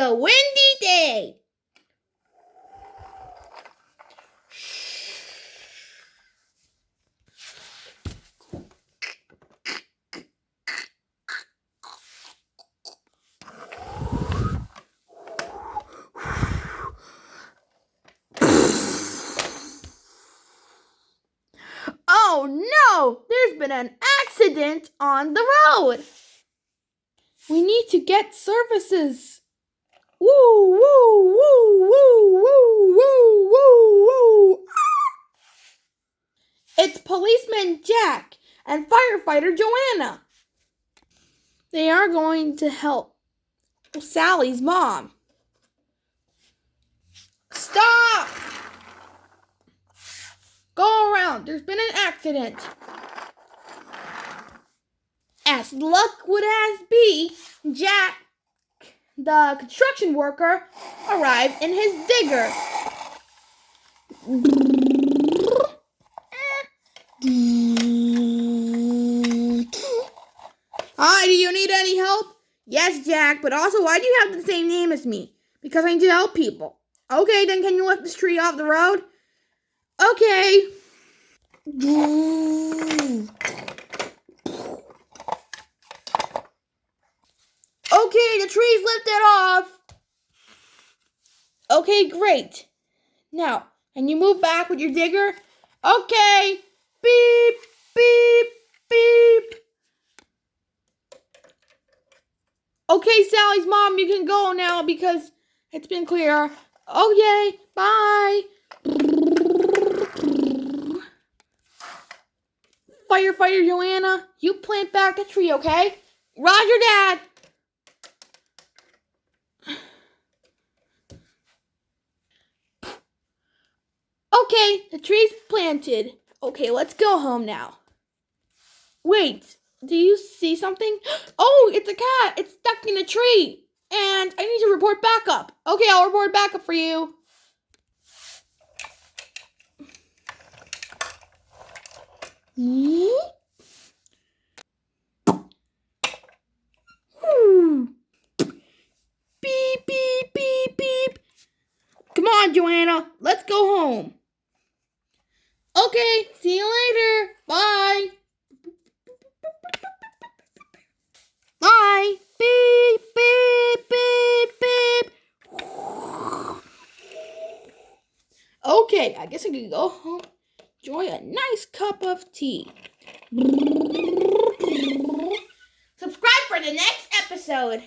the windy day. Oh no! There's been an accident on the road. We need to get services. Woo, woo, woo, woo, woo, woo, woo, woo. It's policeman Jack and firefighter Joanna. They are going to help Sally's mom. Stop! Go around. There's been an accident. As luck would as be, Jack, the construction worker, arrived in his digger. Hi, do you need any help? Yes, Jack, but also why do you have the same name as me? Because I need to help people. Okay, then can you lift this tree off the road? Okay. Okay, the tree's lifted off. Okay, great. Now, can you move back with your digger? Okay. Beep, beep, beep. Okay, Sally's mom, you can go now because it's been clear. Okay, bye. Firefighter Joanna, you plant back the tree, okay? Roger, Dad. Okay, the tree's planted. Okay, let's go home now. Wait, do you see something? Oh, it's a cat. It's stuck in a tree. And I need to report backup. Okay, I'll report backup for you. Beep, beep, beep, beep. Come on, Joanna. Let's go home. Okay, see you later. Bye. Bye. Beep, beep, beep, beep. Okay, I guess I can go home. Enjoy a nice cup of tea. Subscribe for the next episode.